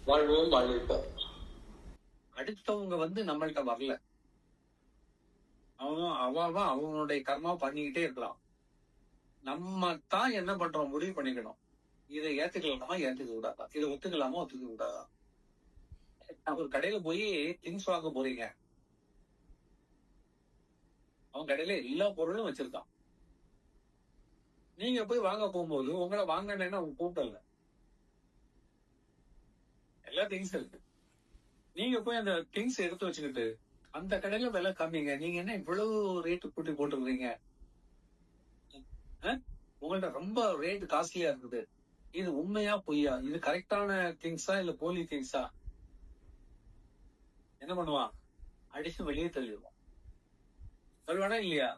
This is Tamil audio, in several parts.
வாழ்வோம் வாழ்விப்போம். அடுத்தவங்க நம்மள்ட்ட வரல. அவன் அவனுடைய கர்மா பண்ணிக்கிட்டே இருக்கலாம். நம்ம தான் என்ன பண்றோம் முடிவு பண்ணிக்கணும். இதை ஏத்துக்கலாமா ஏத்துக்க கூடாதா, இதை ஒத்துக்கலாமா ஒத்துக்க கூடாதா. ஒரு கடையில போய் திங்ஸ் வாங்க போறீங்க. அவன் கடையில எல்லா பொருளும் வச்சிருக்கான். நீங்க போய் வாங்க போகும்போது உங்களை வாங்கினேன்னு அவங்க கூப்பிடல. எல்லா திங்ஸ் இருக்கு. நீங்க போய் அந்த திங்ஸ் எடுத்து வச்சுக்கிட்டு அந்த கடையில விலை கம்மிங்க, நீங்க என்ன இவ்வளவு ரேட்டு கூட்டி போட்டுருக்கீங்க, உங்கள்ட்ட ரொம்ப ரேட் காஸ்ட்லியா இருக்குது, இது உண்மையா பொய்யா, இது கரெக்டான திங்ஸா இல்ல போலி திங்ஸா, என்ன பண்ணுவான்? அடிச்சு வெளியே தள்ளிடுவான். சொல்லுவானா இல்லையா?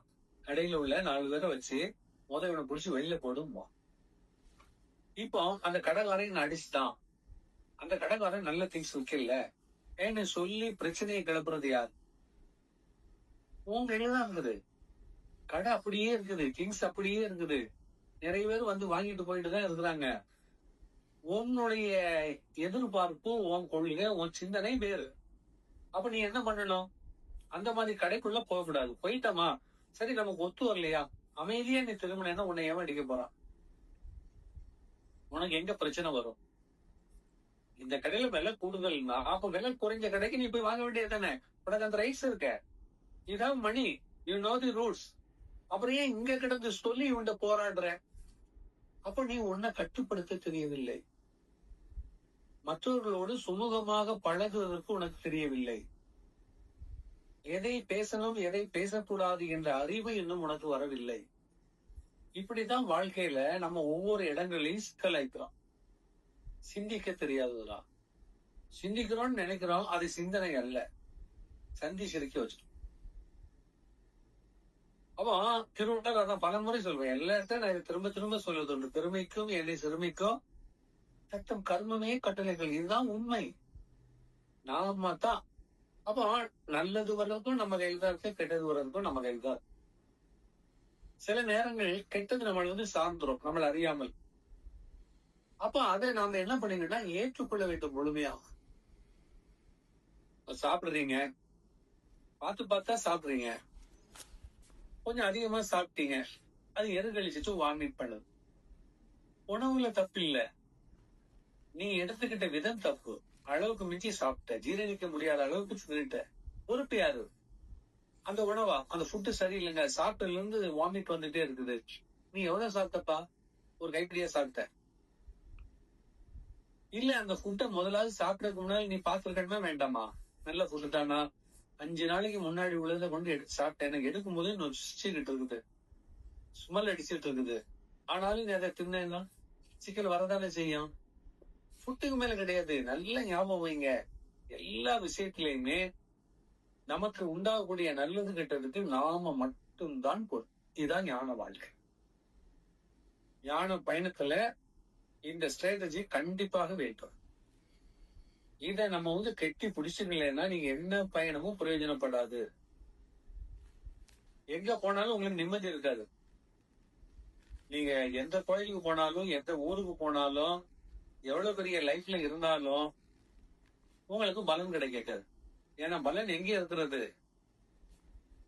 கடையில உள்ள 4 பேரை வச்சு இவனை புடிச்சு வெளியில போடுவான். இப்போ அந்த கடைக்காரன் அடிச்சுட்டான். அந்த கடைக்காரன் நல்ல திங்ஸ் விற்கல ஏன்னு சொல்லி பிரச்சனையை கிளப்புறது யார்? உங்க கையிலதான் இருக்குது. கடை அப்படியே இருக்குது, திங்ஸ் அப்படியே இருக்குது, நிறைய பேர் வாங்கிட்டு போயிட்டு தான் இருக்கிறாங்க. உன்னுடைய எதிர்பார்ப்பு, உன் கொள்கை, உன் சிந்தனை வேறு. அப்ப நீ என்ன பண்ணணும்? அந்த மாதிரி கடைக்குள்ள போகக்கூடாது. போயிட்டமா, சரி நமக்கு ஒத்து வரலையா, அமைதியா நீ திரும்பினா உன்னை ஏன் அடிக்க போறான்? உனக்கு எங்க பிரச்சனை வரும்? இந்த கடையில விலை கூடுதல்னா அப்ப விலை குறைஞ்ச கடைக்கு நீ போய் வாங்க வேண்டியது தானே. உனக்கு அந்த ரைட்ஸ் இருக்க. You have money, you know the rules. அப்புறம் ஏன் இங்க கிடந்து சொல்லி இவன்ட போராடுற? அப்ப நீ உன்னை கட்டுப்படுத்த தெரியவில்லை. மற்றவர்களோடு சுமூகமாக பழகுவதற்கு உனக்கு தெரியவில்லை. எதை பேசணும் எதை பேசக்கூடாது என்ற அறிவு இன்னும் உனக்கு வரவில்லை. இப்படித்தான் வாழ்க்கையில நம்ம ஒவ்வொரு இடங்களையும் சிக்கலாய்க்கிறோம். சிந்திக்க தெரியாததுடா. சிந்திக்கிறோம்னு நினைக்கிறோம், அது சிந்தனை அல்ல, சந்தி சிரிக்க வச்சு. அவன் திருவிழா தான் பல முறை சொல்வேன், எல்லாத்தையும் நான் திரும்ப திரும்ப சொல்வது உண்டு. பெருமைக்கும் என்னை சிறுமைக்கும் சட்டம் கர்மமே கட்டளைகள், இதுதான் உண்மை. நாம தான். அப்போ நல்லது வர்றதுக்கும் நம்ம கையில் தான் இருக்கு, கெட்டது வர்றதுக்கும் நம்ம கையில் தான். சில நேரங்கள் கெட்டது நம்மள சார்ந்துரும், நம்மள அறியாமல். அப்ப அதை நாம என்ன பண்ணீங்கன்னா ஏற்றுக்கொள்ள வேண்டும் முழுமையா. சாப்பிடுறீங்க, பார்த்தா சாப்பிடுறீங்க, கொஞ்சம் அதிகமா சாப்பிட்டீங்க, அது எதிர்கழிச்சு வாமிட் பண்ணுது. உணவுல தப்பு இல்ல, நீ எடுத்துக்கிட்ட விதம் தப்பு. அளவுக்கு மிஞ்சி சாப்பிட்ட, ஜீரணிக்க முடியாத அளவுக்கு சொல்லிட்ட. பொறுப்பு யாரு? அந்த உணவா? அந்த ஃபுட்டு சரியில்லைங்க, சாப்பிட்டதுல இருந்து வாமிட் வந்துட்டே இருக்குது. நீ எவ்வளவு சாப்பிட்டப்பா? ஒரு கைப்பிடியா சாப்பிட்ட இல்ல? அந்த ஃபுட்டை முதலாவது சாப்பிடறதுக்கு முன்னாடி நீ பாத்துருக்கணுமா வேண்டாமா? நல்ல ஃபுட்டு தானா? 5 நாளைக்கு முன்னாடி உள்ளதை கொண்டு எடுத்து சாப்பிட்டேன், எனக்கு எடுக்கும் போது நொச்சிக்கிட்டு இருக்குது, ஸ்மெல் அடிச்சுட்டு இருக்குது. ஆனாலும் நீ அதை தின்னா சிக்கல் வரதானே செய்யும். ஃபுட்டுக்கு மேல கிடையாது. நல்ல ஞாபகம் வைங்க, எல்லா விஷயத்திலயுமே நமக்கு உண்டாகக்கூடிய நல்லது கெட்டதுக்கு நாம மட்டும்தான் பொருள். இதுதான் ஞான வாழ்க்கை. ஞான பயணத்துல இந்த ஸ்ட்ராட்டஜி கண்டிப்பாக வேண்டும். இத நம்ம கெட்டி பிடிச்சிக்கலன்னா நீங்க என்ன பயணமும் பிரயோஜனப்படாது. எங்க போனாலும் உங்களுக்கு நிம்மதி இருக்காது. நீங்க எந்த கோயிலுக்கு போனாலும், எந்த ஊருக்கு போனாலும், எவ்வளவு பெரிய லைஃப்ல இருந்தாலும் உங்களுக்கு பலன் கிடைக்காது. ஏன்னா பலன் எங்க இருக்கிறது?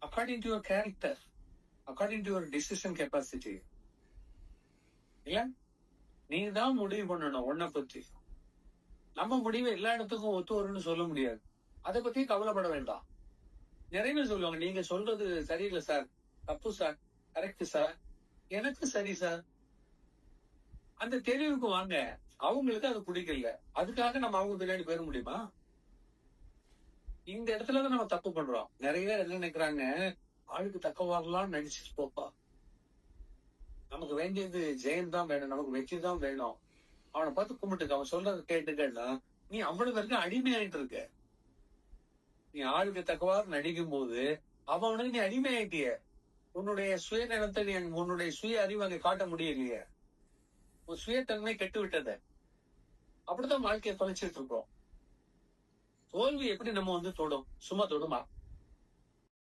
According to your character, according to your decision capacity. இல்ல, நீ தான் முடிவு பண்ணணும் உன்னை பத்தி. நம்ம முடிவு எல்லா இடத்துக்கும் ஒத்து வரும்னு சொல்ல முடியாது. அதை பத்தி கவலைப்பட வேண்டாம். நிறைய பேர் சொல்லுவாங்க, நீங்க சொல்றது சரியில்லை சார், தப்பு சார், கரெக்ட் சார், எனக்கு சரி சார். அந்த தெளிவுக்கு வாங்க. அவங்களுக்கு அது பிடிக்கல, அதுக்காக நம்ம அவங்க பின்னாடி போயிட முடியுமா? இந்த இடத்துலதான் நம்ம தப்பு பண்றோம். நிறைய பேர் என்ன நினைக்கிறாங்க, ஆளுக்கு தக்கவாகலாம் நடிச்சுட்டு போப்பா, நமக்கு வேண்டியது ஜெயம் தான் வேணும், நமக்கு வெற்றி தான் வேணும், அவனை பார்த்து கும்பிட்டுக்க, அவன் சொல்றத கேட்டுக்கன்னா நீ அவ்வளவு பேருக்கு அடிமையாயிட்டு இருக்க. நீ ஆளுக்கு தக்கவாறு நடிக்கும் போது அவனுக்கு நீ அடிமையாயிட்டிய. உன்னுடைய சுயநலத்தை நீ, உன்னுடைய சுய அறிவு அங்க காட்ட முடியலையே. உன் சுயத்தன்மை கெட்டு விட்டத. அப்படித்தான் வாழ்க்கையை தொலைச்சிட்டு இருக்கோம். தோல்வி எப்படி நம்ம தொடும்? சும்மா தொடுமா?